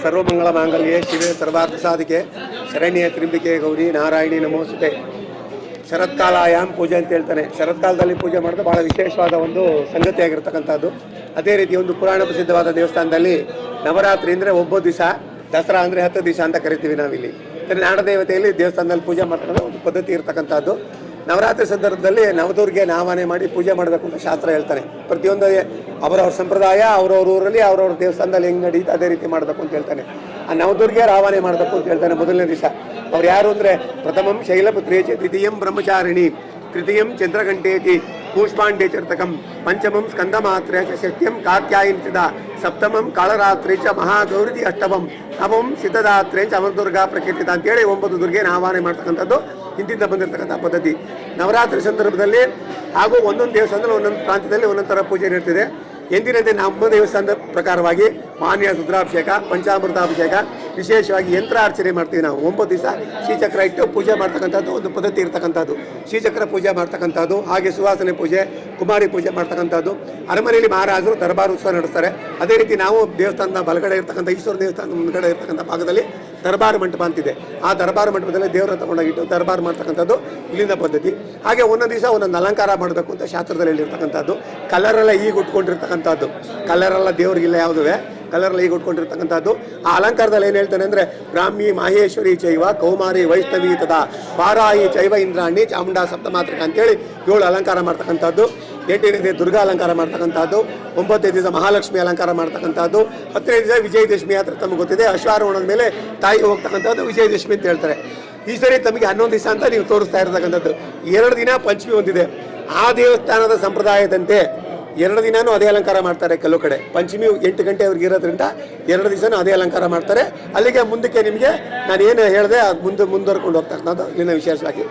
ಸರ್ವಮಂಗಳ ಮಾಂಗಲ್ಯೆ ಶಿವೆ ಸರ್ವಾರ್ಥ ಸಾಧಿಕೆ ಶರಣ್ಯ ತ್ರಿಂಬಿಕೆ ಗೌರಿ ನಾರಾಯಣಿ ನಮೋಸ್ತುತೆ. ಶರತ್ಕಾಲಾಯಾಮ್ ಪೂಜೆ ಅಂತ ಹೇಳ್ತಾನೆ. ಶರತ್ಕಾಲದಲ್ಲಿ ಪೂಜೆ ಮಾಡೋದು ಭಾಳ ವಿಶೇಷವಾದ ಒಂದು ಸಂಗತಿಯಾಗಿರ್ತಕ್ಕಂಥದ್ದು. ಅದೇ ರೀತಿ ಒಂದು ಪುರಾಣ ಪ್ರಸಿದ್ಧವಾದ ದೇವಸ್ಥಾನದಲ್ಲಿ ನವರಾತ್ರಿ ಅಂದರೆ 9 ದಿವಸ, ದಸರಾ ಅಂದರೆ 10 ದಿವಸ ಅಂತ ಕರಿತೀವಿ ನಾವಿಲ್ಲಿ. ನಾಡದೇವತೆಯಲ್ಲಿ ದೇವಸ್ಥಾನದಲ್ಲಿ ಪೂಜೆ ಮಾಡ್ತಕ್ಕಂಥ ಒಂದು ಪದ್ಧತಿ ಇರ್ತಕ್ಕಂಥದ್ದು. ನವರಾತ್ರಿ ಸಂದರ್ಭದಲ್ಲಿ ನವದುರ್ಗೆ ಆವಾಹನೆ ಮಾಡಿ ಪೂಜೆ ಮಾಡಬೇಕು ಅಂತ ಶಾಸ್ತ್ರ ಹೇಳ್ತಾರೆ. ಪ್ರತಿಯೊಂದು ಅವರವ್ರ ಸಂಪ್ರದಾಯ ಅವ್ರವ್ರ ಊರಲ್ಲಿ ಅವ್ರವ್ರ ದೇವಸ್ಥಾನದಲ್ಲಿ ಹೆಂಗೆ ನಡೀತು ಅದೇ ರೀತಿ ಮಾಡಬೇಕು ಅಂತ ಹೇಳ್ತಾನೆ. ಆ ನವದುರ್ಗೆ ಆವಾಹನೆ ಮಾಡಬೇಕು ಅಂತ ಹೇಳ್ತಾನೆ. ಮೊದಲನೇ ದಿವಸ ಅವ್ರು ಯಾರು ಅಂದರೆ ಪ್ರಥಮಂ ಶೈಲಪುತ್ರೇಚ, ದ್ವಿತೀಯಂ ಬ್ರಹ್ಮಚಾರಿಣಿ, ತೃತೀಯಂ ಚಂದ್ರಘಂಟೇತಿ, ಕೂಷ್ಮಾಂಡೇ ಚರ್ತಕಂ, ಪಂಚಮಂ ಸ್ಕಂದಮಾತ್ರೆ ಚ, ಷಷ್ಠ್ಯಂ ಕಾತ್ಯಾಯಿನಿಚಿದ, ಸಪ್ತಮಂ ಕಾಳರಾತ್ರಿ ಚ ಮಹಾಗೌರಿ, ಅಷ್ಟಮಂ ನವಂ ಸಿದ್ಧದಾತ್ರೆ ಚ ಅಮರದುರ್ಗಾ ಪ್ರಕೀರ್ತಿತ ಅಂತೇಳಿ 9 ದುರ್ಗೆನ ಆವಾಹನೆ ಮಾಡ್ತಕ್ಕಂಥದ್ದು ಹಿಂದಿಂದ ಬಂದಿರತಕ್ಕಂಥ ಪದ್ಧತಿ. ನವರಾತ್ರಿ ಸಂದರ್ಭದಲ್ಲಿ ಹಾಗೂ ಒಂದೊಂದು ದೇವಸ್ಥಾನದಲ್ಲಿ ಒಂದೊಂದು ಪ್ರಾಂತ್ಯದಲ್ಲಿ ಒಂದೊಂದು ಥರ ಪೂಜೆ ನಡೀತಿದೆ. ಎಂದಿನಂತೆ ನಮ್ಮ ದೇವಸ್ಥಾನದ ಪ್ರಕಾರವಾಗಿ ಮಾನ್ಯ ರುದ್ರಾಭಿಷೇಕ, ಪಂಚಾಮೃತಾಭಿಷೇಕ, ವಿಶೇಷವಾಗಿ ಯಂತ್ರ ಅರ್ಚನೆ ಮಾಡ್ತೀವಿ ನಾವು. 9 ದಿವಸ ಶ್ರೀಚಕ್ರ ಇಟ್ಟು ಪೂಜೆ ಮಾಡ್ತಕ್ಕಂಥದ್ದು ಒಂದು ಪದ್ಧತಿ ಇರ್ತಕ್ಕಂಥದ್ದು. ಶ್ರೀಚಕ್ರ ಪೂಜೆ ಮಾಡ್ತಕ್ಕಂಥದ್ದು, ಹಾಗೆ ಸುವಾಸನೆ ಪೂಜೆ, ಕುಮಾರಿ ಪೂಜೆ ಮಾಡ್ತಕ್ಕಂಥದ್ದು. ಅರಮನೆಯಲ್ಲಿ ಮಹಾರಾಜರು ದರ್ಬಾರ್ ಉತ್ಸವ ನಡೆಸ್ತಾರೆ. ಅದೇ ರೀತಿ ನಾವು ದೇವಸ್ಥಾನದ ಬಲಗಡೆ ಇರ್ತಕ್ಕಂಥ ಈಶ್ವರ ದೇವಸ್ಥಾನದ ಮುಂದ್ಗಡೆ ಇರ್ತಕ್ಕಂಥ ಭಾಗದಲ್ಲಿ ದರ್ಬಾರ್ ಮಂಟಪ ಅಂತಿದೆ. ಆ ದರ್ಬಾರ್ ಮಂಟಪದಲ್ಲಿ ದೇವರನ್ನ ತಗೊಂಡೋಗಿಟ್ಟು ದರ್ಬಾರ್ ಮಾಡ್ತಕ್ಕಂಥದ್ದು ಇಲ್ಲಿಂದ ಪದ್ಧತಿ. ಹಾಗೆ ಒಂದೊಂದು ದಿವಸ ಒಂದೊಂದು ಅಲಂಕಾರ ಮಾಡಬೇಕು ಅಂತ ಶಾಸ್ತ್ರದಲ್ಲಿ ಹೇಳಿರ್ತಕ್ಕಂಥದ್ದು. ಕಲರೆಲ್ಲ ಈಗ ಉಟ್ಕೊಂಡಿರ್ತಕ್ಕಂಥದ್ದು, ಕಲರೆಲ್ಲ ದೇವ್ರಿಗಿಲ್ಲ ಯಾವುದುವೆ, ಕಲರೆಲ್ಲ ಈಗ ಉಟ್ಕೊಂಡಿರ್ತಕ್ಕಂಥದ್ದು. ಆ ಅಲಂಕಾರದಲ್ಲಿ ಏನು ಹೇಳ್ತಾನೆ ಅಂದರೆ ಬ್ರಾಹ್ಮಿ ಮಾಹೇಶ್ವರಿ ಚೈವ ಕೌಮಾರಿ ವೈಷ್ಣವಿ ತದಾ ವಾರಾಹಿ ಚೈವ ಇಂದ್ರಾಣಿ ಚಾಮುಂಡಾ ಸಪ್ತಮಾತೃಕ ಅಂತೇಳಿ 7 ಅಲಂಕಾರ ಮಾಡ್ತಕ್ಕಂಥದ್ದು. 8ನೇ ದಿವಸ ದುರ್ಗಾ ಅಲಂಕಾರ ಮಾಡ್ತಕ್ಕಂಥದ್ದು. 9ನೇ ದಿವಸ ಮಹಾಲಕ್ಷ್ಮಿ ಅಲಂಕಾರ ಮಾಡ್ತಕ್ಕಂಥದ್ದು. 10ನೇ ದಿವಸ ವಿಜಯದಶಮಿ ಹತ್ರ ತಮಗೆ ಗೊತ್ತಿದೆ. ಅಶ್ವಾರೋಹಣದ ಮೇಲೆ ತಾಯಿ ಹೋಗ್ತಕ್ಕಂಥದ್ದು ವಿಜಯದಶಮಿ ಅಂತ ಹೇಳ್ತಾರೆ. ಈ ಸರಿ ತಮಗೆ 11 ದಿವಸ ಅಂತ ನೀವು ತೋರಿಸ್ತಾ ಇರತಕ್ಕಂಥದ್ದು. 2 ದಿನ ಪಂಚಮಿ ಹೊಂದಿದೆ. ಆ ದೇವಸ್ಥಾನದ ಸಂಪ್ರದಾಯದಂತೆ 2 ದಿನಾನೂ ಅದೇ ಅಲಂಕಾರ ಮಾಡ್ತಾರೆ. ಕೆಲವು ಕಡೆ ಪಂಚಮಿ 8 ಗಂಟೆ ಅವ್ರಿಗೆ ಇರೋದ್ರಿಂದ 2 ದಿವಸನೂ ಅದೇ ಅಲಂಕಾರ ಮಾಡ್ತಾರೆ. ಅಲ್ಲಿಗೆ ಮುಂದಕ್ಕೆ ನಿಮಗೆ ನಾನು ಏನು ಹೇಳಿದೆ ಅದು ಮುಂದುವರ್ಕೊಂಡು ಹೋಗ್ತಕ್ಕಂಥದ್ದು ಇಲ್ಲಿನ ವಿಶೇಷವಾಗಿ.